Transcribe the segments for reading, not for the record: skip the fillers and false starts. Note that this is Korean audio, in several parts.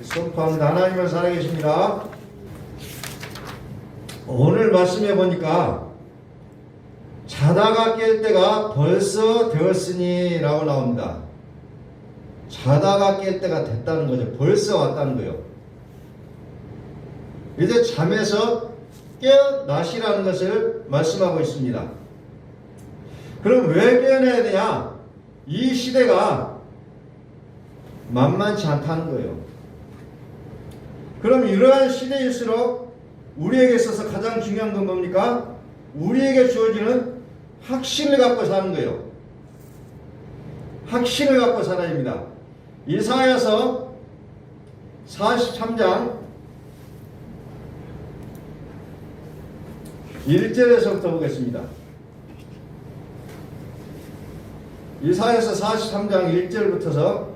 선포합니다. 하나님은 살아계십니다. 오늘 말씀해 보니까 자다가 깰 때가 벌써 되었으니 라고 나옵니다. 자다가 깰 때가 됐다는 거죠. 벌써 왔다는 거예요. 이제 잠에서 깨어나시라는 것을 말씀하고 있습니다. 그럼 왜 깨어나야 되냐? 이 시대가 만만치 않다는 거예요. 그럼 이러한 시대일수록 우리에게 있어서 가장 중요한 건 뭡니까? 우리에게 주어지는 확신을 갖고 사는 거예요. 확신을 갖고 살아야 합니다. 이사야서 43장 1절에서부터 보겠습니다. 이사야서 43장 1절부터서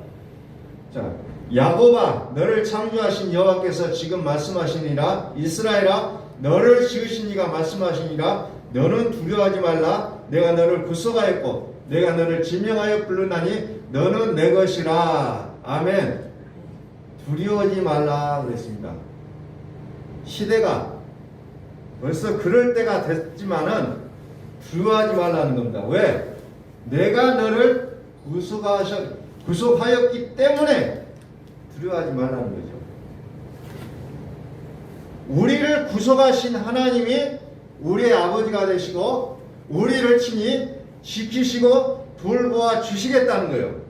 야곱아 너를 창조하신 여호와께서 지금 말씀하시니라. 이스라엘아 너를 지으신 이가 말씀하시니라. 너는 두려워하지 말라. 내가 너를 구속하였고 내가 너를 지명하여 부르나니 너는 내 것이라. 아멘. 두려워하지 말라 그랬습니다. 시대가 벌써 그럴 때가 됐지만은 두려워하지 말라는 겁니다. 왜? 내가 너를 구속하였기 때문에 두려워하지 말라는 거죠. 우리를 구속하신 하나님이 우리의 아버지가 되시고 우리를 친히 지키시고 돌보아 주시겠다는 거예요.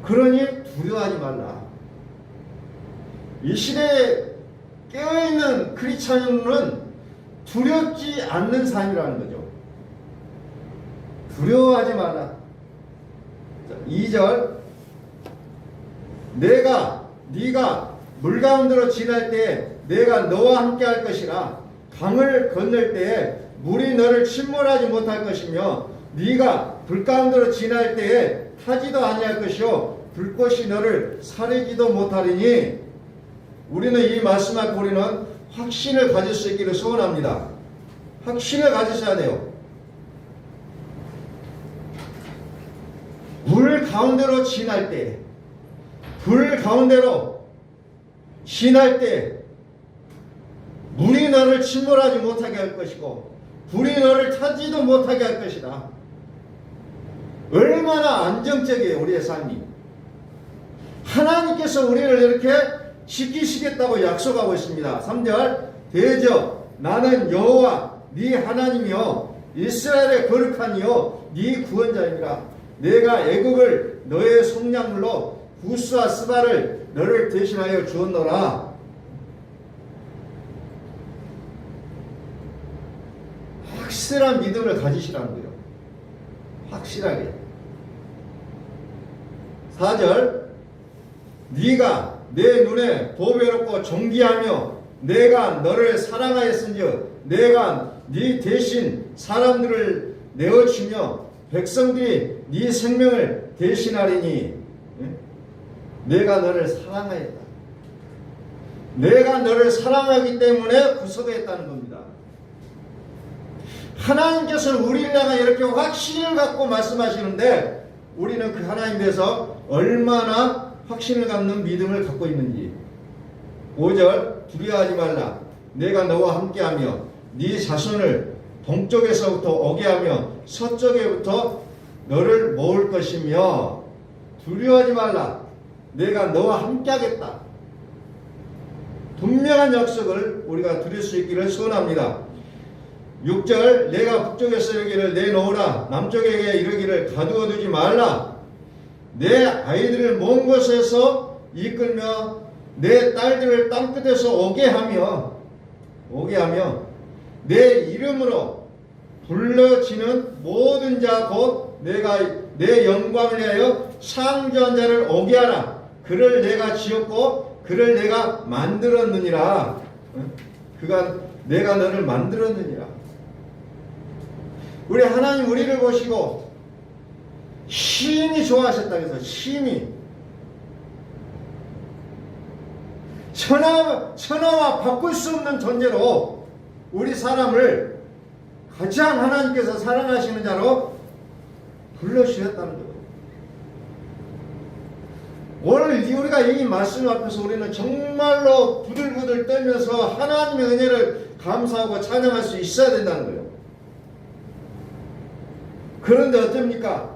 그러니 두려워하지 말라. 이 시대에 깨어있는 크리스찬은 두렵지 않는 삶이라는 거죠. 두려워하지 마라. 2절 네가 물 가운데로 지날 때에 내가 너와 함께 할 것이라. 강을 건널 때에 물이 너를 침몰하지 못할 것이며 네가 불 가운데로 지날 때에 타지도 아니할 것이요 불꽃이 너를 사르지도 못하리니. 우리는 이 말씀을 우리는 확신을 가질 수 있기를 소원합니다. 확신을 가지셔야 돼요. 물 가운데로 지날 때, 불 가운데로 지날 때 물이 너를 침몰하지 못하게 할 것이고 불이 너를 타지도 못하게 할 것이다. 얼마나 안정적이에요 우리의 삶이. 하나님께서 우리를 이렇게 지키시겠다고 약속하고 있습니다. 3절 대저 나는 여호와 네 하나님이요 이스라엘의 거룩한 이요 네 구원자이니라. 내가 애굽을 너의 속량물로 구스와 스바를 너를 대신하여 주었노라. 확실한 믿음을 가지시라는 거예요. 확실하게. 4절 네가 내 눈에 보배롭고 존귀하며 내가 너를 사랑하였은즉 내가 네 대신 사람들을 내어주며 백성들이 네 생명을 대신하리니. 내가 너를 사랑하였다. 내가 너를 사랑하기 때문에 구속했다는 겁니다. 하나님께서는 우리를 향해 이렇게 확신을 갖고 말씀하시는데 우리는 그 하나님에 대해서 얼마나 확신을 갖는 믿음을 갖고 있는지. 5절 두려워하지 말라. 내가 너와 함께하며 네 자손을 동쪽에서부터 오게 하며 서쪽에부터 너를 모을 것이며. 두려워하지 말라. 내가 너와 함께하겠다. 분명한 약속을 우리가 드릴 수 있기를 소원합니다. 6절 내가 북쪽에서 이르기를 내놓으라. 남쪽에게 이르기를 가두어 두지 말라. 내 아이들을 먼 곳에서 이끌며 내 딸들을 땅끝에서 오게 하며 내 이름으로 불러지는 모든 자 곧 내가 내 영광을 위하여 창조한 자를 오게 하라. 그를 내가 지었고 그를 내가 만들었느니라. 그가 내가 너를 만들었느니라. 우리 하나님 우리를 보시고 심히 좋아하셨다 그래서 심히 천하와 바꿀 수 없는 존재로 우리 사람을 가장 하나님께서 사랑하시는 자로 불러주셨다는 거예요. 오늘 우리가 이 말씀 앞에서 우리는 정말로 부들부들 떨면서 하나님의 은혜를 감사하고 찬양할 수 있어야 된다는 거예요. 그런데 어떻습니까?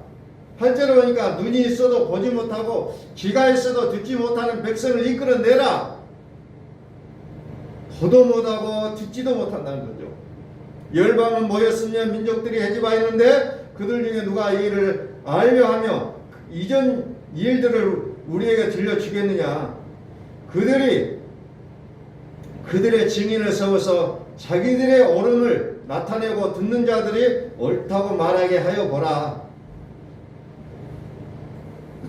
8절에 보니까 눈이 있어도 보지 못하고 귀가 있어도 듣지 못하는 백성을 이끌어내라. 보도 못하고 듣지도 못한다는 거죠. 열방은 모였으면 민족들이 해집하였는데 그들 중에 누가 이 일을 알려 하며 이전 일들을 우리에게 들려주겠느냐. 그들의 증인을 세워서 자기들의 옳음을 나타내고 듣는 자들이 옳다고 말하게 하여 보라.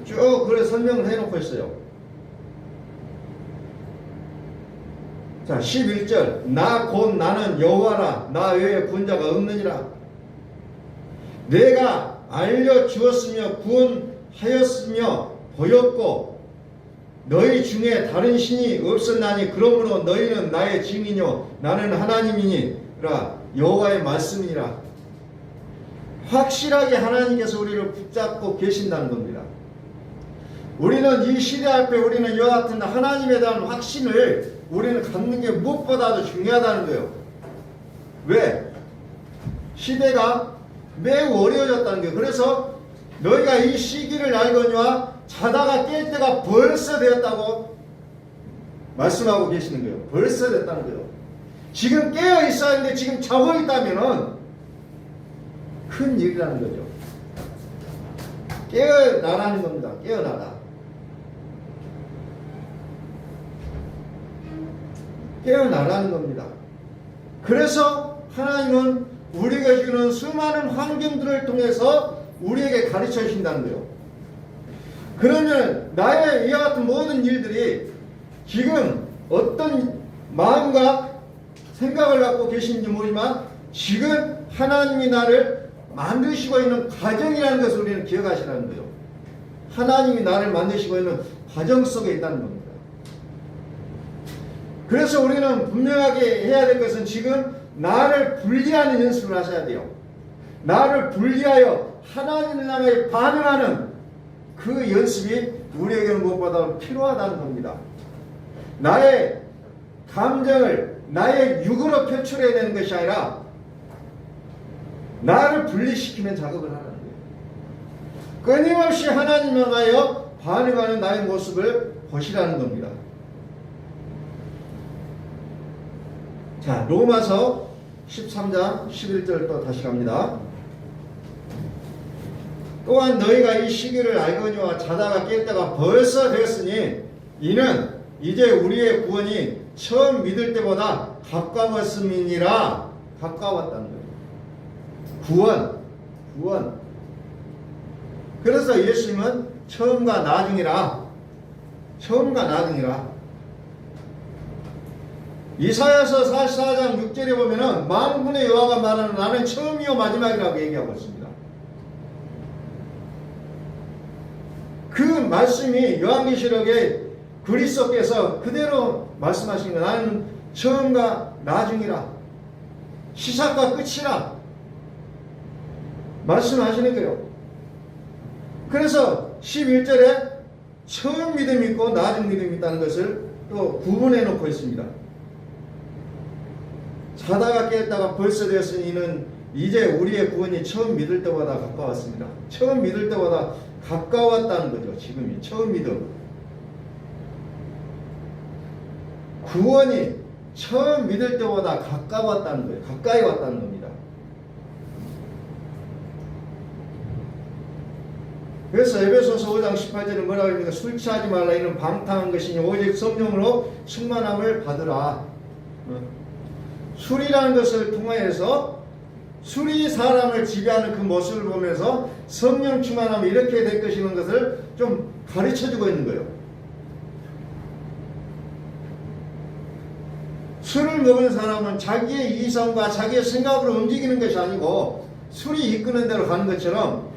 쭉 그래 설명을 해놓고 있어요. 자, 11절. 나 곧 나는 여호와라. 나 외에 구원자가 없느니라. 내가 알려주었으며 구원하였으며 보였고 너희 중에 다른 신이 없었나니 그러므로 너희는 나의 증인이요 나는 하나님이니라. 여호와의 말씀이니라. 확실하게 하나님께서 우리를 붙잡고 계신다는 겁니다. 우리는 이 시대 앞에 우리는 이와 같은 하나님에 대한 확신을 우리는 갖는 게 무엇보다도 중요하다는 거예요. 왜? 시대가 매우 어려워졌다는 거예요. 그래서 너희가 이 시기를 알거니와 자다가 깰 때가 벌써 되었다고 말씀하고 계시는 거예요. 벌써 됐다는 거예요. 지금 깨어 있어야 하는데 지금 자고 있다면 큰 일이라는 거죠. 깨어나라는 겁니다. 깨어나라. 깨어나라는 겁니다. 그래서 하나님은 우리에게 주는 수많은 환경들을 통해서 우리에게 가르쳐 주신다는 거예요. 그러면 나의 이와 같은 모든 일들이 지금 어떤 마음과 생각을 갖고 계신지 모르지만 지금 하나님이 나를 만드시고 있는 과정이라는 것을 우리는 기억하시라는 거예요. 하나님이 나를 만드시고 있는 과정 속에 있다는 겁니다. 그래서 우리는 분명하게 해야 될 것은 지금 나를 분리하는 연습을 하셔야 돼요. 나를 분리하여 하나님의 나라에 반응하는 그 연습이 우리에게는 무엇보다 필요하다는 겁니다. 나의 감정을 나의 육으로 표출해야 되는 것이 아니라 나를 분리시키는 작업을 하는 거예요. 끊임없이 하나님을 향하여 반응하는 나의 모습을 보시라는 겁니다. 자, 로마서 13장 11절 또 다시 갑니다. 또한 너희가 이 시기를 알거니와 자다가 깰 때가 벌써 되었으니 이는 이제 우리의 구원이 처음 믿을 때보다 가까웠음이니라. 가까웠다는 거예요. 구원. 그래서 예수님은 처음과 나중이라. 이사야서 44장 6절에 보면은 만군의 여호와가 말하는 나는 처음이요 마지막이라고 얘기하고 있습니다. 그 말씀이 요한계시록에 그리스도께서 그대로 말씀하신 거. 나는 처음과 나중이라. 시작과 끝이라. 말씀하시는 거예요. 그래서 11절에 처음 믿음이 있고 나중 믿음이 있다는 것을 또 구분해 놓고 있습니다. 자다가 깼다가 벌써 되었으니 이는 이제 우리의 구원이 처음 믿을 때보다 가까웠습니다. 처음 믿을 때보다 가까웠다는 거죠. 지금이 처음 믿음. 구원이 처음 믿을 때보다 가까웠다는 거예요. 가까이 왔다는 겁니다. 그래서 에베소서 5장 18절에 뭐라고 합니까? 술 취하지 말라. 이는 방탕한 것이니 오직 성령으로 충만함을 받으라. 술이라는 것을 통하여서 술이 사람을 지배하는 그 모습을 보면서 성령 충만함이 이렇게 될 것이라는 것을 좀 가르쳐주고 있는 거예요. 술을 먹은 사람은 자기의 이성과 자기의 생각으로 움직이는 것이 아니고 술이 이끄는 대로 가는 것처럼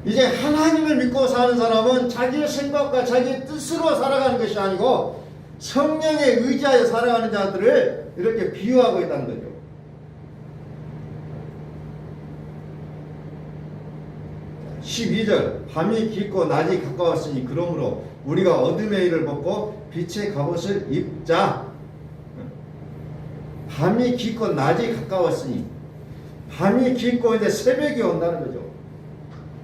이제 하나님을 믿고 사는 사람은 자기의 생각과 자기의 뜻으로 살아가는 것이 아니고 성령에 의지하여 살아가는 자들을 이렇게 비유하고 있다는 거죠. 12절 밤이 깊고 낮이 가까웠으니 그러므로 우리가 어둠의 일을 벗고 빛의 갑옷을 입자. 밤이 깊고 낮이 가까웠으니 밤이 깊고 이제 새벽이 온다는 거죠.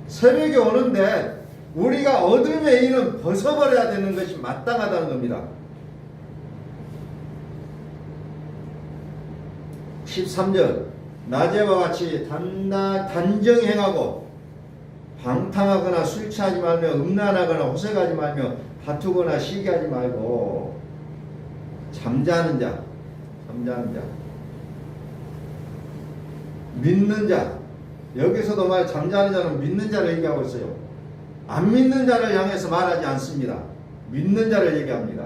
새벽이 오는데 우리가 어둠의 일은 벗어버려야 되는 것이 마땅하다는 겁니다. 13절 낮에와 같이 단정히 행하고 방탕하거나 술 취하지 말며 음란하거나 호색하지 말며 다투거나 시기하지 말고 잠자는 자 믿는 자, 여기서도 말 잠자는 자는 믿는 자를 얘기하고 있어요. 안 믿는 자를 향해서 말하지 않습니다. 믿는 자를 얘기합니다.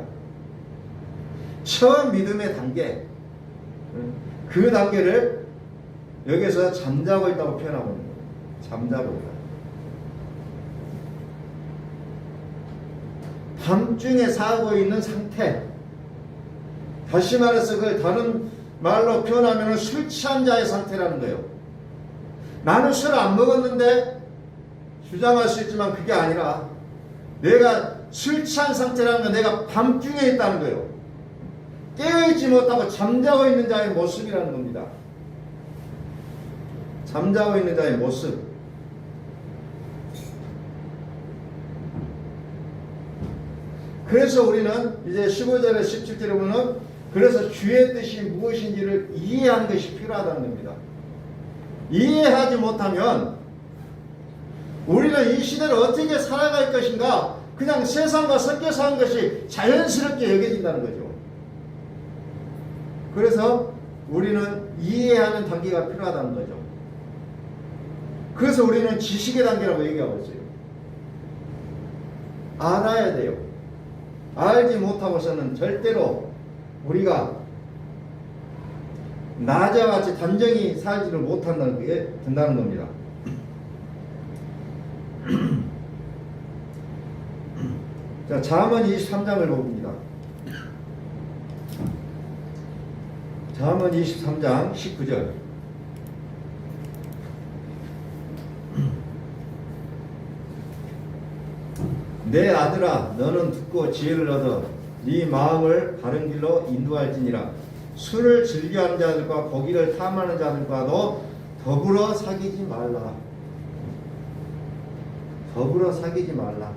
처음 믿음의 단계, 그 단계를 여기서 잠자고 있다고 표현하고 있는 거예요. 잠자고 있다. 밤중에 사고 있는 상태. 다시 말해서 그걸 다른 말로 표현하면 술 취한 자의 상태라는 거예요. 나는 술 안 먹었는데 주장할 수 있지만 그게 아니라 내가 술 취한 상태라는 건 내가 밤중에 있다는 거예요. 깨어있지 못하고 잠자고 있는 자의 모습이라는 겁니다. 잠자고 있는 자의 모습. 그래서 우리는 이제 15절에 17절에 보면 그래서 주의 뜻이 무엇인지를 이해하는 것이 필요하다는 겁니다. 이해하지 못하면 우리는 이 시대를 어떻게 살아갈 것인가 그냥 세상과 섞여 사는 것이 자연스럽게 여겨진다는 거죠. 그래서 우리는 이해하는 단계가 필요하다는 거죠. 그래서 우리는 지식의 단계라고 얘기하고 있어요. 알아야 돼요. 알지 못하고서는 절대로 우리가 낮과 같이 단정히 살지를 못한다는 게 된다는 겁니다. 자, 잠언 23장을 봅니다. 잠언 23장 19절. 내 아들아 너는 듣고 지혜를 얻어 네 마음을 바른 길로 인도할지니라. 술을 즐겨하는 자들과 고기를 탐하는 자들과도 더불어 사귀지 말라. 더불어 사귀지 말라.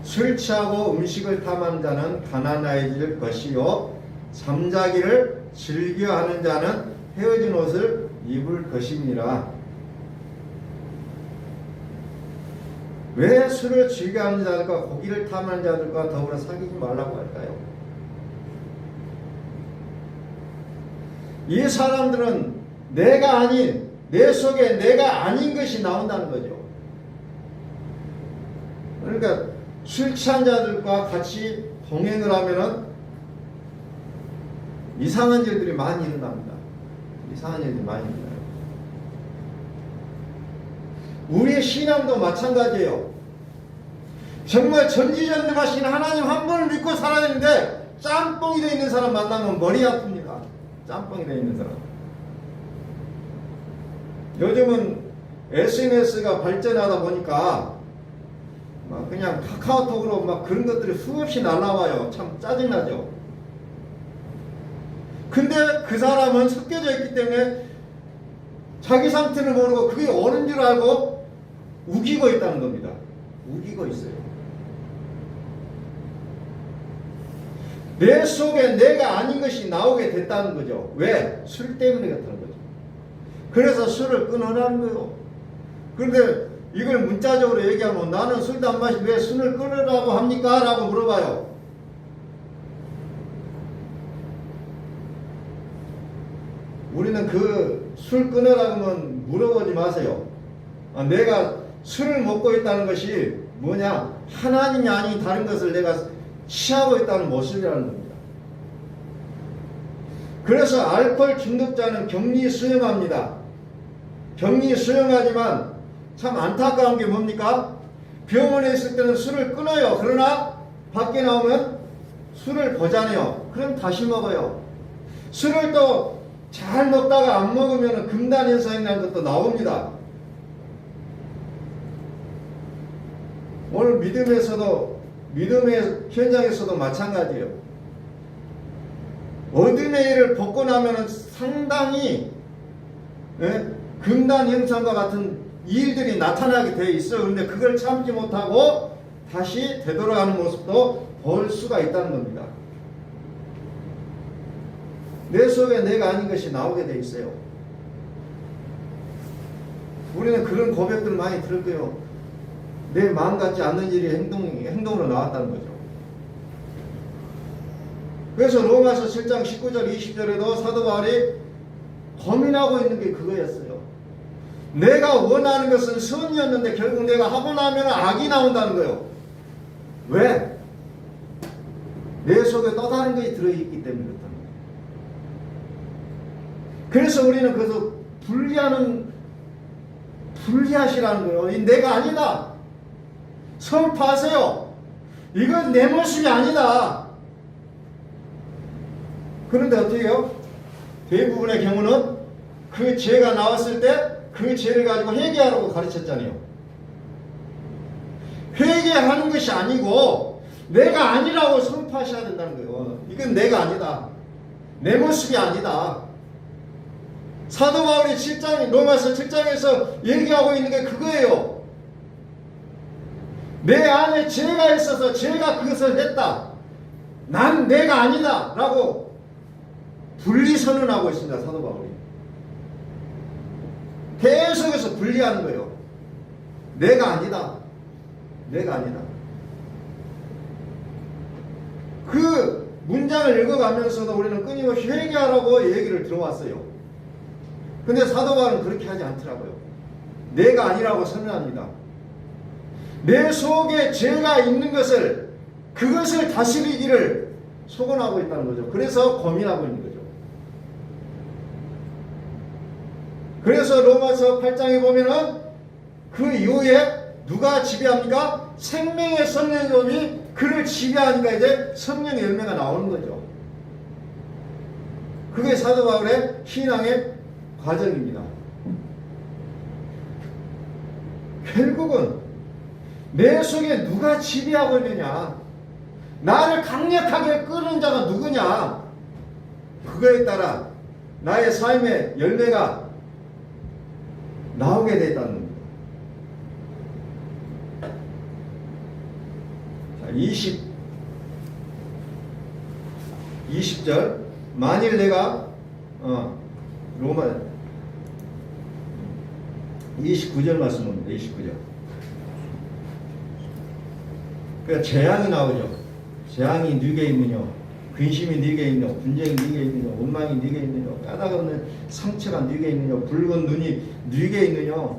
술 취하고 음식을 탐하는 자는 가난해질 것이요 잠자기를 즐겨하는 자는 헤어진 옷을 입을 것이니라. 왜 술을 즐겨하는 자들과 고기를 탐하는 자들과 더불어 사귀지 말라고 할까요? 이 사람들은 내가 아닌, 내 속에 내가 아닌 것이 나온다는 거죠. 그러니까 술 취한 자들과 같이 동행을 하면은 이상한 일들이 많이 일어납니다. 이상한 일들이 많이 일어나요. 우리의 신앙도 마찬가지예요. 정말 전지전능하신 하나님 한 분을 믿고 살아야 되는데 짬뽕이 되어 있는 사람 만나면 머리 아픕니다. 짬뽕이 되어 있는 사람. 요즘은 SNS가 발전하다 보니까 막 그냥 카카오톡으로 막 그런 것들이 수없이 날라와요. 참 짜증나죠. 근데 그 사람은 섞여져 있기 때문에 자기 상태를 모르고 그게 옳은 줄 알고 우기고 있다는 겁니다. 우기고 있어요. 내 속에 내가 아닌 것이 나오게 됐다는 거죠. 왜? 술 때문에 그렇다는 거죠. 그래서 술을 끊으라는 거예요. 그런데 이걸 문자적으로 얘기하면 나는 술도 안 마시고 왜 술을 끊으라고 합니까? 라고 물어봐요. 우리는 그 술 끊으라고 하면 물어보지 마세요. 내가 술을 먹고 있다는 것이 뭐냐? 하나님이 아닌 다른 것을 내가 취하고 있다는 모습이라는 겁니다. 그래서 알코올 중독자는 격리 수용합니다. 격리 수용하지만 참 안타까운 게 뭡니까? 병원에 있을 때는 술을 끊어요. 그러나 밖에 나오면 술을 보잖아요. 그럼 다시 먹어요. 술을 또 잘 먹다가 안 먹으면 금단 현상이라는 것도 나옵니다. 오늘 믿음의 현장에서도 마찬가지예요. 어둠의 일을 벗고 나면 상당히 금단 현상과 같은 일들이 나타나게 돼 있어요. 그런데 그걸 참지 못하고 다시 되돌아가는 모습도 볼 수가 있다는 겁니다. 내 속에 내가 아닌 것이 나오게 돼 있어요. 우리는 그런 고백들 많이 들을 거예요. 내 마음 같지 않는 일이 행동으로 나왔다는 거죠. 그래서 로마서 7장 19절 20절에도 사도 바울이 고민하고 있는 게 그거였어요. 내가 원하는 것은 선이었는데 결국 내가 하고 나면 악이 나온다는 거예요. 왜? 내 속에 또 다른 것이 들어있기 때문에 그렇다는 거예요. 그래서 우리는 그래서 분리하시라는 거예요. 이 내가 아니다. 선포하세요. 이건 내 모습이 아니다. 그런데 어떻게 해요? 대부분의 경우는 그 죄가 나왔을 때 그 죄를 가지고 회개하라고 가르쳤잖아요. 회개하는 것이 아니고 내가 아니라고 선포하셔야 된다는 거예요. 이건 내가 아니다. 내 모습이 아니다. 사도 바울이 로마서 7장에서 얘기하고 있는 게 그거예요. 내 안에 죄가 있어서 죄가 그것을 했다. 난 내가 아니다. 라고 분리선언하고 있습니다. 사도 바울이. 계속해서 분리하는 거예요. 내가 아니다. 내가 아니다. 그 문장을 읽어가면서도 우리는 끊임없이 회개하라고 얘기를 들어왔어요. 근데 사도 바울은 그렇게 하지 않더라고요. 내가 아니라고 선언합니다. 내 속에 죄가 있는 그것을 다스리기를 소원하고 있다는 거죠. 그래서 고민하고 있는 거죠. 그래서 로마서 8장에 보면은 그 이후에 누가 지배합니까? 생명의 성령님이 그를 지배하니까 이제 성령의 열매가 나오는 거죠. 그게 사도 바울의 신앙의 과정입니다. 결국은 내 속에 누가 지배하고 있느냐, 나를 강력하게 끄는 자가 누구냐, 그거에 따라 나의 삶의 열매가 나오게 됐다는 겁니다. 자, 20절 만일 내가 로마 29절 말씀입니다. 29절. 그러니까 재앙이 나오죠. 재앙이 네게 있느냐, 근심이 네게 있느냐, 분쟁이 네게 있느냐, 원망이 네게 있느냐, 까닭없는 상처가 네게 있느냐, 붉은 눈이 네게 있느냐.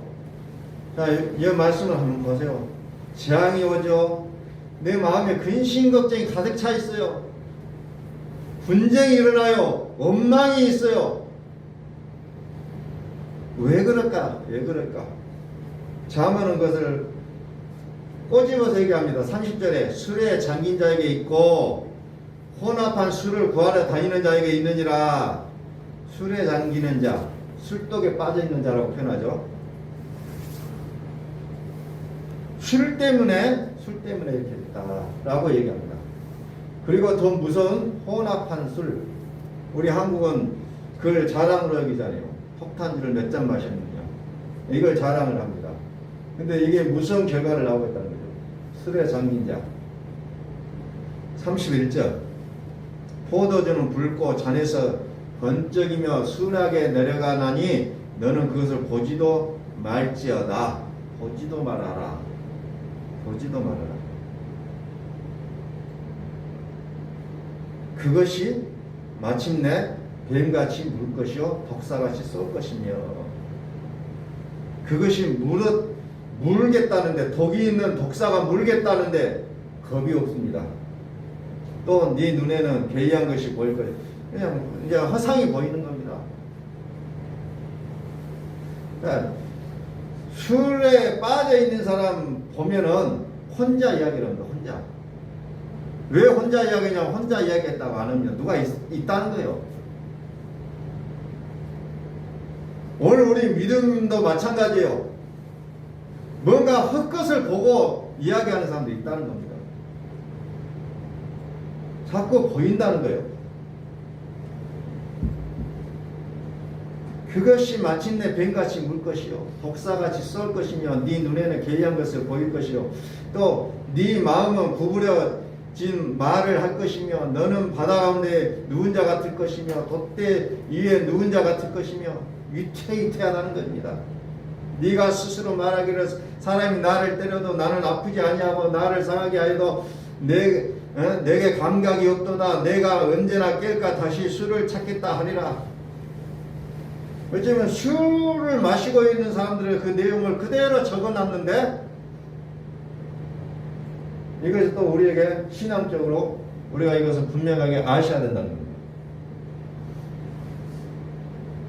자, 이 말씀을 한번 보세요. 재앙이 오죠. 내 마음에 근심 걱정이 가득 차 있어요. 분쟁이 일어나요. 원망이 있어요. 왜 그럴까? 왜 그럴까? 자문은 것을 꼬집어서 얘기합니다. 30절에 술에 잠긴 자에게 있고 혼합한 술을 구하러 다니는 자에게 있느니라. 술에 잠기는 자, 술독에 빠져있는 자라고 표현하죠. 술 때문에 이렇게 됐다라고 얘기합니다. 그리고 더 무서운 혼합한 술. 우리 한국은 그걸 자랑으로 여기잖아요. 폭탄주를 몇 잔 마셨느냐. 이걸 자랑을 합니다. 근데 이게 무서운 결과를 나오고 있다는 거죠. 술에 잠긴 자. 31절. 포도주는 붉고 잔에서 번쩍이며 순하게 내려가나니 너는 그것을 보지도 말지어다. 보지도 말아라. 보지도 말아라. 그것이 마침내 뱀같이 물 것이요 독사같이 쏠 것이며, 그것이 물겠다는데, 독이 있는 독사가 물겠다는데 겁이 없습니다. 또 네 눈에는 괴이한 것이 보일 거예요. 그냥 이제 허상이 보이는 겁니다. 그러니까 술에 빠져 있는 사람 보면은 혼자 이야기를 합니다. 혼자. 왜 혼자 이야기냐면 혼자 이야기했다고 안 하면 누가 있다는 거예요. 오늘 우리 믿음도 마찬가지예요. 뭔가 헛것을 보고 이야기하는 사람도 있다는 겁니다. 자꾸 보인다는 거예요. 그것이 마침내 뱀같이 물 것이요 독사같이 쏠 것이며 네 눈에는 괴이한 것을 보일 것이요 또 네 마음은 구부려진 말을 할 것이며 너는 바다 가운데 누운 자 같을 것이며 돛대 위에 누운 자 같을 것이며 위태위태하다는 겁니다. 네가 스스로 말하기를 사람이 나를 때려도 나는 아프지 아니하고 나를 상하게 하여도 내게 감각이 없도다. 내가 언제나 깰까 다시 술을 찾겠다 하리라. 어쩌면 술을 마시고 있는 사람들의 그 내용을 그대로 적어놨는데 이것이 또 우리에게 신앙적으로 우리가 이것을 분명하게 아셔야 된다는 겁니다.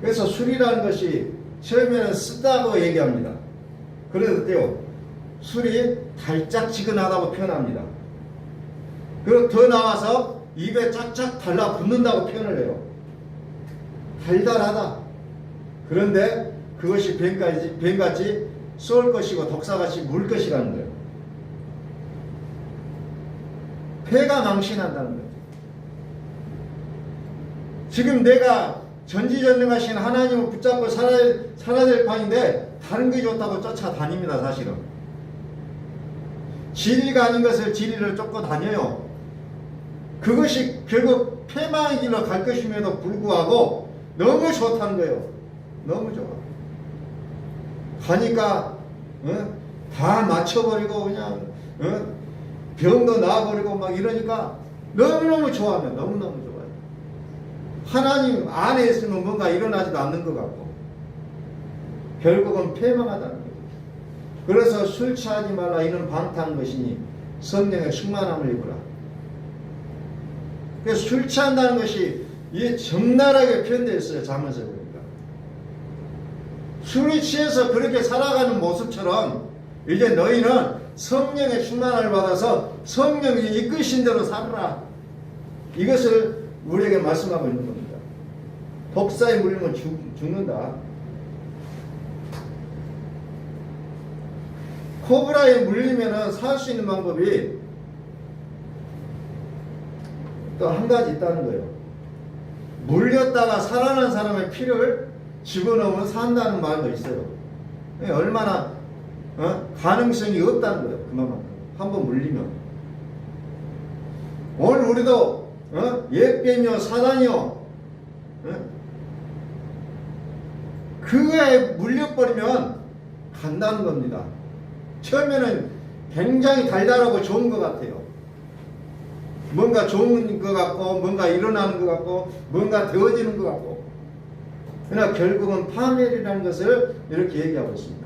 그래서 술이라는 것이 처음에는 쓰다고 얘기합니다. 그래도요 술이 달짝지근하다고 표현합니다. 그리고 더 나와서 입에 쫙쫙 달라붙는다고 표현을 해요. 달달하다. 그런데 그것이 뱀같이 쏠 것이고 독사같이 물 것이라는 거예요. 폐가 망신한다는 거예요. 지금 내가 전지전능하신 하나님을 붙잡고 살아야 될 판인데 다른 게 좋다고 쫓아다닙니다. 사실은 진리가 아닌 것을 진리를 쫓고 다녀요. 그것이 결국 폐망의 길로 갈 것임에도 불구하고 너무 좋다는 거예요. 너무 좋아. 가니까 다 맞춰버리고 그냥 병도 나아버리고 막 이러니까 너무너무 좋아하면 너무너무 좋아요. 하나님 안에 있으면 뭔가 일어나지도 않는 것 같고 결국은 패망하다는 거죠. 그래서 술 취하지 말라 이는 방탕한 것이니 성령의 충만함을 입으라. 그래서 술 취한다는 것이 이게 적나라하게 표현되어 있어요. 잠언서 보니까 술이 취해서 그렇게 살아가는 모습처럼 이제 너희는 성령의 충만함을 받아서 성령이 이끄신 대로 살아라. 이것을 우리에게 말씀하고 있는 겁니다. 독사에 물리면 죽는다. 코브라에 물리면 살 수 있는 방법이 또 한 가지 있다는 거예요. 물렸다가 살아난 사람의 피를 집어넣으면 산다는 말도 있어요. 얼마나 가능성이 없다는 거예요. 그만큼 한번 물리면. 오늘 우리도 옛뱀이요 사단이요 그거에 물려버리면 간다는 겁니다. 처음에는 굉장히 달달하고 좋은 것 같아요. 뭔가 좋은 것 같고 뭔가 일어나는 것 같고 뭔가 되어지는 것 같고 그러나 결국은 파멸이라는 것을 이렇게 얘기하고 있습니다.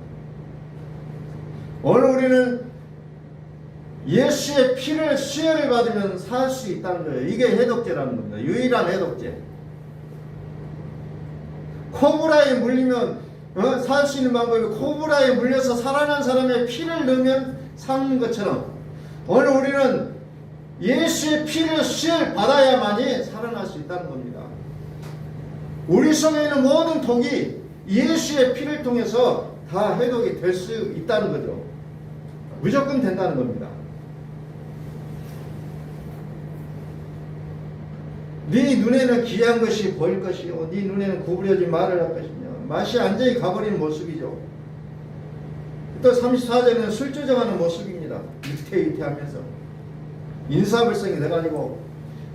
오늘 우리는 예수의 피를 수혈을 받으면 살 수 있다는 거예요. 이게 해독제라는 겁니다. 유일한 해독제. 코브라에 물리면 살 수 있는 방법이 코브라에 물려서 살아난 사람의 피를 넣으면 사는 것처럼 오늘 우리는 예수의 피를 수혈 받아야만이 살아날 수 있다는 겁니다. 우리 속에 있는 모든 독이 예수의 피를 통해서 다 해독이 될 수 있다는 거죠. 무조건 된다는 겁니다. 네 눈에는 귀한 것이 보일 것이요 네 눈에는 구부려진 말을 할 것이며 맛이 완전히 가버리는 모습이죠. 또 34절에는 술주정하는 모습입니다. 위태위태하면서 인사불성이 돼가지고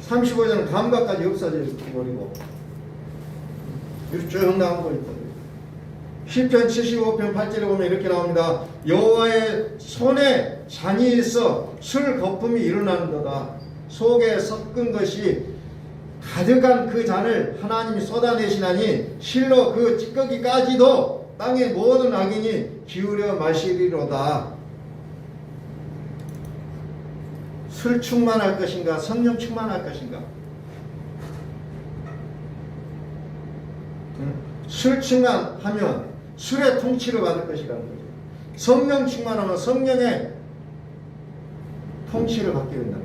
35절은 감각까지 없어져 버리고 이렇게 쭉 나오고 있거든요. 시편 75편 8절에 보면 이렇게 나옵니다. 여호와의 손에 잔이 있어 술 거품이 일어나는도다. 속에 섞은 것이 가득한 그 잔을 하나님이 쏟아내시나니 실로 그 찌꺼기까지도 땅의 모든 악인이 기울여 마시리로다. 술 충만할 것인가 성령 충만할 것인가. 술 충만하면 술의 통치를 받을 것이라는 거죠. 성령 충만하면 성령의 통치를 받게 된다.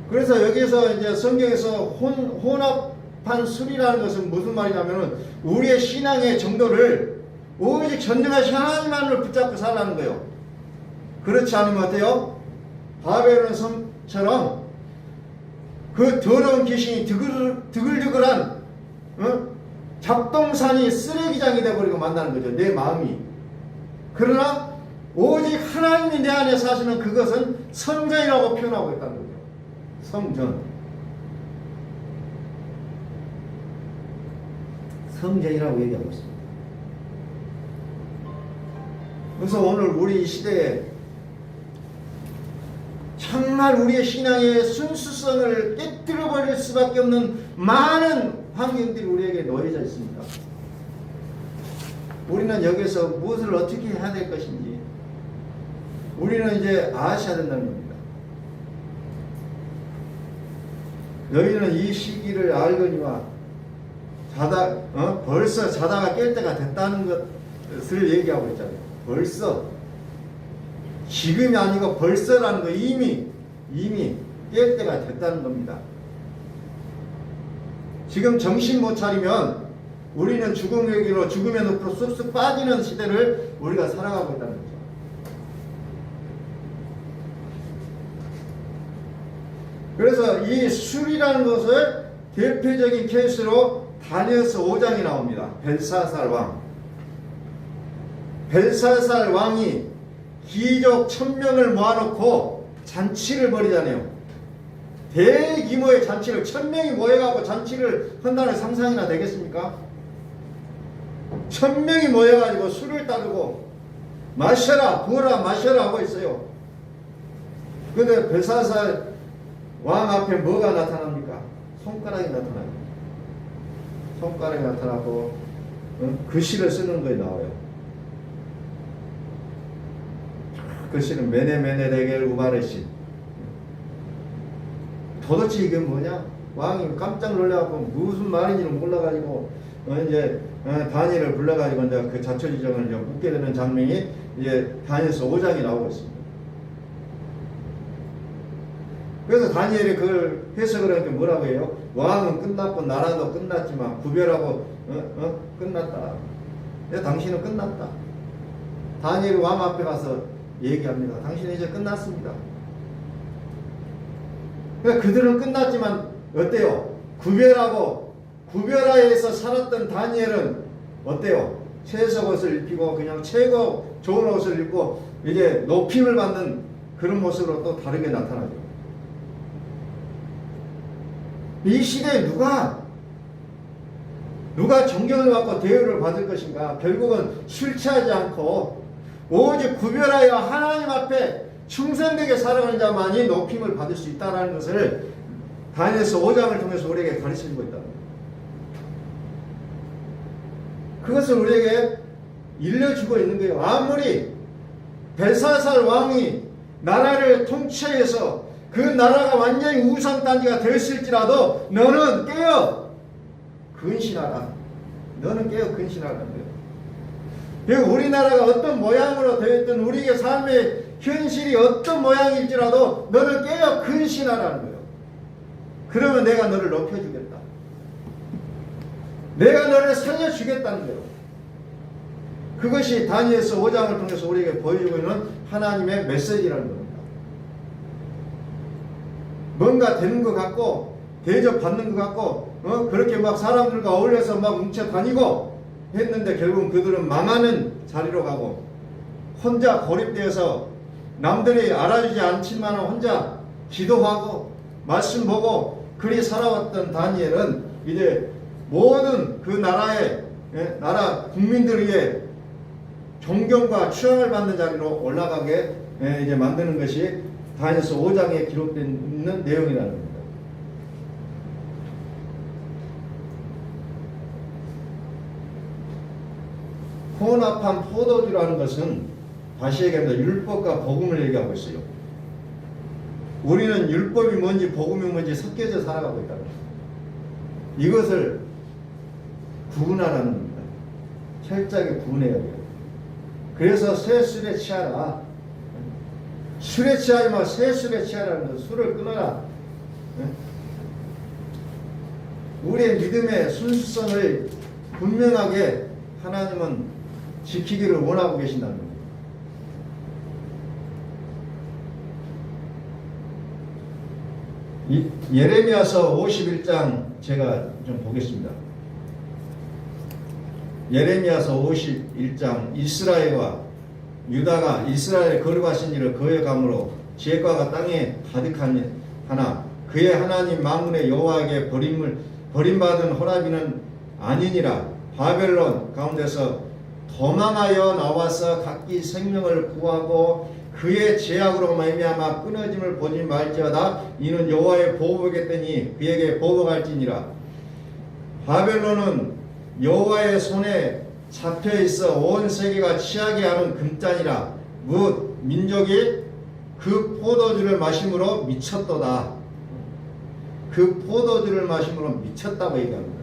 그래서 여기서 이제 성경에서 혼합 답한 술이라는 것은 무슨 말이냐면은 우리의 신앙의 정도를 오직 전능하신 하나님만을 붙잡고 살라는 거예요. 그렇지 않으면 어때요? 바벨론 섬처럼 그 더러운 귀신이 드글드글한 잡동산이 쓰레기장이 되어버리고 만나는 거죠. 내 마음이. 그러나 오직 하나님이 내 안에 사시는 그것은 성전이라고 표현하고 있다는 거죠. 성전. 성전이라고 얘기하고 있습니다. 그래서 오늘 우리 이 시대에 정말 우리의 신앙의 순수성을 깨뜨려버릴 수밖에 없는 많은 환경들이 우리에게 놓여져 있습니다. 우리는 여기서 무엇을 어떻게 해야 될 것인지 우리는 이제 아셔야 된다는 겁니다. 너희는 이 시기를 알거니와 벌써 자다가 깰 때가 됐다는 것을 얘기하고 있잖아요. 벌써. 지금이 아니고 벌써라는 거 이미 깰 때가 됐다는 겁니다. 지금 정신 못 차리면 우리는 죽음의 길로 죽음의 늪으로 쑥쑥 빠지는 시대를 우리가 살아가고 있다는 거죠. 그래서 이 술이라는 것을 대표적인 케이스로 다니엘서 5장이 나옵니다. 벨사살 왕. 벨사살 왕이 귀족 1000명을 모아놓고 잔치를 벌이잖아요. 대규모의 잔치를 1000명이 모여가고 잔치를 한다는 상상이나 되겠습니까? 1000명이 모여가지고 술을 따르고 마셔라 부어라 마셔라 하고 있어요. 근데 벨사살 왕 앞에 뭐가 나타납니까? 손가락이 나타나요. 손가락이 나타나고 글씨를 쓰는 거에 나와요. 글씨는 메네메네 데겔 우바레신. 도대체 이게 뭐냐? 왕이 깜짝 놀라갖고 무슨 말인지는 몰라가지고 이제 다니엘을 불러가지고 이제 그 자초지정을 이제 묻게 되는 장면이 이제 다니엘서 5장이 나오고 있습니다. 그래서 다니엘이 그걸 해석을 하니까 뭐라고 해요? 왕은 끝났고 나라도 끝났지만 구별하고 끝났다. 당신은 끝났다. 다니엘이 왕 앞에 가서 얘기합니다. 당신은 이제 끝났습니다. 그러니까 그들은 끝났지만 어때요? 구별하에서 살았던 다니엘은 어때요? 채색 옷을 입히고 그냥 최고 좋은 옷을 입고 이제 높임을 받는 그런 모습으로 또 다르게 나타나죠. 이 시대에 누가 존경을 받고 대우를 받을 것인가? 결국은 술 취하지 않고 오직 구별하여 하나님 앞에 충성되게 살아가는 자만이 높임을 받을 수 있다는 것을 다니엘서 5장을 통해서 우리에게 가르쳐주고 있다. 그것을 우리에게 일러주고 있는 거예요. 아무리 벨사살 왕이 나라를 통치해서 그 나라가 완전히 우상단지가 되었을지라도 너는 깨어 근신하라. 너는 깨어 근신하라는 거예요. 그리고 우리나라가 어떤 모양으로 되었든 우리의 삶의 현실이 어떤 모양일지라도 너는 깨어 근신하라는 거예요. 그러면 내가 너를 높여주겠다. 내가 너를 살려주겠다는 거예요. 그것이 다니엘서 5장을 통해서 우리에게 보여주고 있는 하나님의 메시지라는 겁니다. 뭔가 되는 것 같고 대접받는 것 같고 그렇게 막 사람들과 어울려서 막 뭉쳐 다니고 했는데 결국은 그들은 망하는 자리로 가고 혼자 고립되어서 남들이 알아주지 않지만 혼자 기도하고 말씀 보고 그리 살아왔던 다니엘은 이제 모든 그 나라의 나라 국민들에게 존경과 추앙을 받는 자리로 올라가게 이제 만드는 것이 다니엘서 5장에 기록되어 있는 내용이라는 겁니다. 혼합한 포도주라는 것은 다시 얘기합니다. 율법과 복음을 얘기하고 있어요. 우리는 율법이 뭔지 복음이 뭔지 섞여져 살아가고 있다는 겁니다. 이것을 구분하라는 겁니다. 철저하게 구분해야 돼요. 그래서 새 술에 취하라. 술에 취하지 마. 새 술에 취하라는 거. 술을 끊어라. 우리의 믿음의 순수성을 분명하게 하나님은 지키기를 원하고 계신다는 겁니다. 예레미야서 51장 제가 좀 보겠습니다. 예레미야서 51장 이스라엘과 유다가 이스라엘에 거룩하신 일을 거역함으로 죄과가 땅에 가득하니 하나 그의 하나님 만군의 여호와에게 버림받은 호라비는 아니니라. 바벨론 가운데서 도망하여 나와서 각기 생명을 구하고 그의 제약으로 말미암아 끊어짐을 보지 말지어다. 이는 여호와의 보복이겠더니 그에게 보복할지니라. 바벨론은 여호와의 손에 잡혀 있어 온 세계가 취하게 하는 금잔이라. 뭇 민족이 그 포도주를 마심으로 미쳤도다. 그 포도주를 마심으로 미쳤다고 얘기합니다.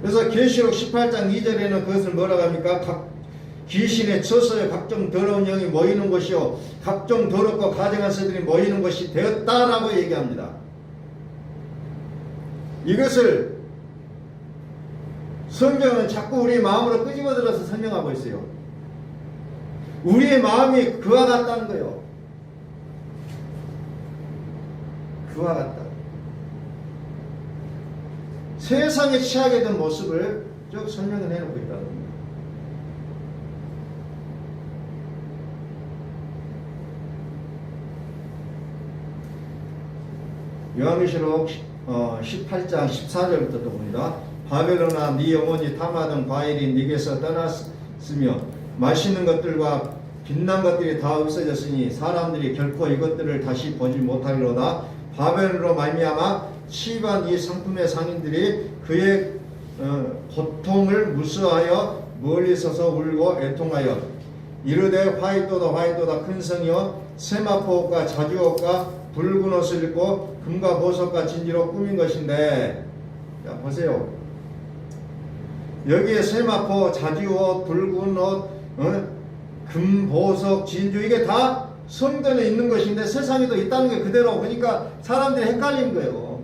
그래서 계시록 18장 2절에는 그것을 뭐라고 합니까? 귀신의 처소에 각종 더러운 영이 모이는 것이요 각종 더럽고 가증한 새들이 모이는 것이 되었다라고 얘기합니다. 이것을 성경은 자꾸 우리 마음으로 끄집어들어서 설명하고 있어요. 우리의 마음이 그와 같다는 거예요. 그와 같다. 세상에 취하게 된 모습을 쭉 설명을 해놓고 있다는 겁니다. 요한계시록 18장 14절부터 또 봅니다. 바벨론아 네 영혼이 탐하던 과일이 네게서 떠났으며 맛있는 것들과 빛난 것들이 다 없어졌으니 사람들이 결코 이것들을 다시 보지 못하리로다. 바벨론으로 말미암아 취입한 이 상품의 상인들이 그의 고통을 무수하여 멀리 서서 울고 애통하여 이르되 화이토다 큰 성이여 세마포옷과 자주옷과 붉은 옷을 입고 금과 보석과 진지로 꾸민 것인데, 자 보세요. 여기에 세마포, 자주옷, 붉은 옷, 금, 보석, 진주 이게 다 성전에 있는 것인데 세상에도 있다는 게 그대로 보니까 사람들이 헷갈린 거예요.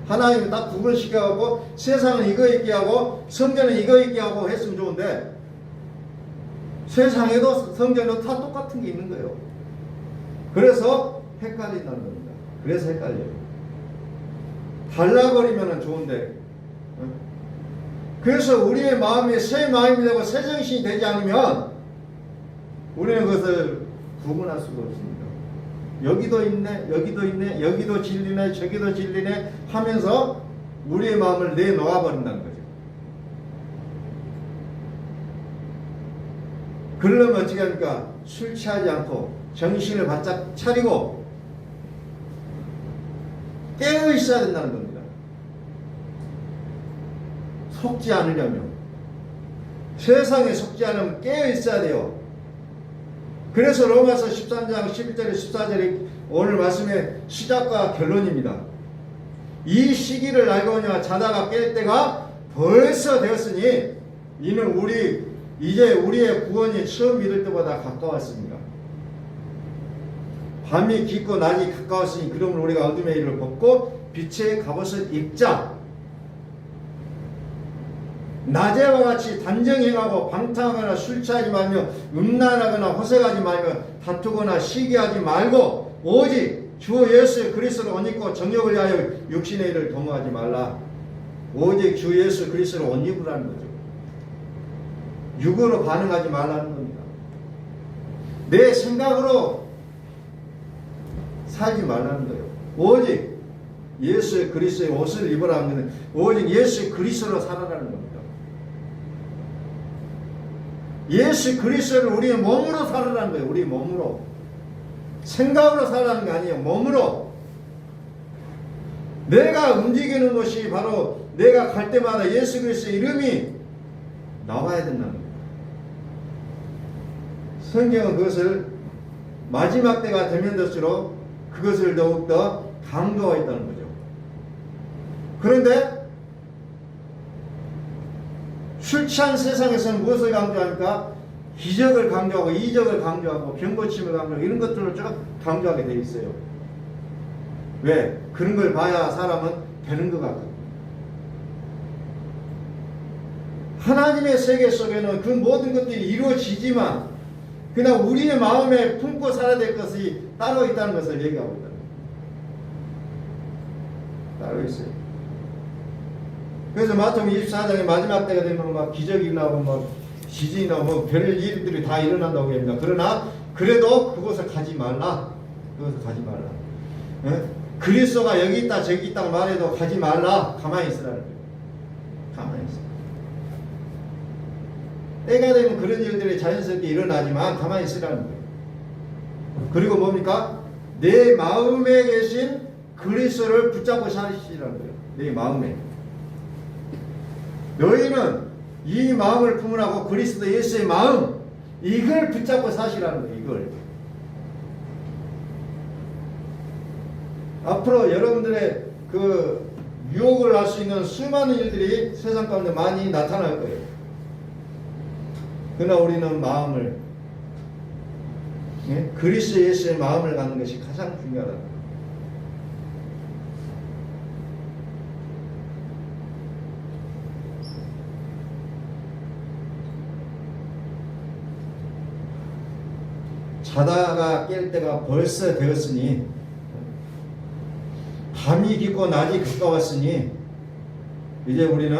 하나님이 딱 구분시켜갖고 세상은 이거 있게 하고 성전은 이거 있게 하고 했으면 좋은데 세상에도 성전에도 다 똑같은 게 있는 거예요. 그래서 헷갈린다는 겁니다. 그래서 헷갈려요. 달라버리면 좋은데 그래서 우리의 마음이 새 마음이 되고 새 정신이 되지 않으면 우리는 그것을 구분할 수가 없습니다. 여기도 있네, 여기도 있네, 여기도 진리네, 저기도 진리네 하면서 우리의 마음을 내놓아 버린다는 거죠. 그러려면 어떻게 합니까? 술 취하지 않고 정신을 바짝 차리고 깨어 있어야 된다는 겁니다. 속지 않으려면 세상에 속지 않으면 깨어 있어야 돼요. 그래서 로마서 13장 11절에 14절이 오늘 말씀의 시작과 결론입니다. 이 시기를 알고냐 자다가 깰 때가 벌써 되었으니 이는 이제 우리의 구원이 처음 믿을 때보다 가까웠습니다. 밤이 깊고 낮이 가까웠으니 그러므로 우리가 어둠의 일을 벗고 빛의 갑옷을 입자. 낮에와 같이 단정행하고 방탕하거나 술 취하지 말며 음란하거나 호색하지 말며 다투거나 시기하지 말고 오직 주 예수 그리스도를 옷 입고 정욕을 위하여 육신의 일을 도모하지 말라. 오직 주 예수 그리스도를 옷 입으라는 거죠. 육으로 반응하지 말라는 겁니다. 내 생각으로 살지 말라는 거예요. 오직 예수 그리스도의 옷을 입으라는 것은 오직 예수 그리스도로 살아라는 겁니다. 예수 그리스도를 우리의 몸으로 살아라는 거예요. 우리 몸으로. 생각으로 살아라는 게 아니에요. 몸으로. 내가 움직이는 것이 바로 내가 갈 때마다 예수 그리스도의 이름이 나와야 된다는 거예요. 성경은 그것을 마지막 때가 되면 될수록 그것을 더욱더 강조하고 있다는 거죠. 그런데 술 취한 세상에서는 무엇을 강조합니까? 기적을 강조하고 이적을 강조하고 병고침을 강조하고 이런 것들을 쭉 강조하게 되어 있어요. 왜? 그런 걸 봐야 사람은 되는 것 같거든. 하나님의 세계 속에는 그 모든 것들이 이루어지지만 그냥 우리의 마음에 품고 살아야 될 것이 따로 있다는 것을 얘기하고 있다. 따로 있어요. 그래서 마태복음 24장의 마지막 때가 되면 막 기적이 나고 막 지진이 나고 뭐 별 일들이 다 일어난다고 합니다. 그러나 그래도 그곳에 가지 말라. 그곳에 가지 말라. 예? 그리스도가 여기 있다 저기 있다고 말해도 가지 말라. 가만히 있으라는 거예요. 가만히 있어. 때가 되면 그런 일들이 자연스럽게 일어나지만 가만히 있으라는 거예요. 그리고 뭡니까? 내 마음에 계신 그리스도를 붙잡고 사시라는 거예요. 내 마음에. 너희는 이 마음을 품으라고 그리스도 예수의 마음, 이걸 붙잡고 사시라는 거예요. 이걸. 앞으로 여러분들의 그 유혹을 할 수 있는 수많은 일들이 세상 가운데 많이 나타날 거예요. 그러나 우리는 마음을, 예? 그리스도 예수의 마음을 갖는 것이 가장 중요하다. 자다가 깰 때가 벌써 되었으니, 밤이 깊고 낮이 가까웠으니 이제 우리는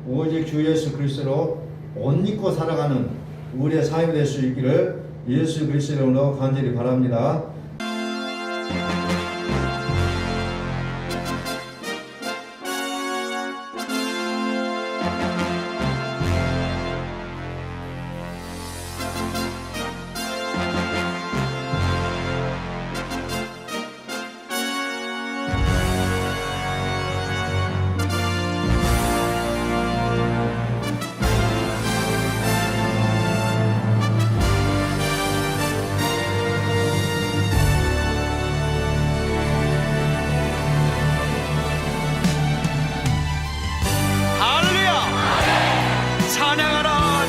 오직 주 예수 그리스도로 옷 입고 살아가는 우리의 삶이 될 수 있기를 예수 그리스도로 이름으로 간절히 바랍니다.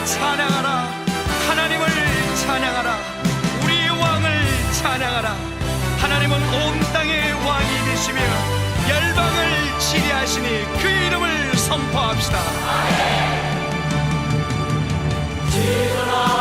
찬양하라. 하나님을 찬양하라. 우리의 왕을 찬양하라. 하나님은 온 땅의 왕이 되시며 열방을 지배하시니 그 이름을 선포합시다. 지도나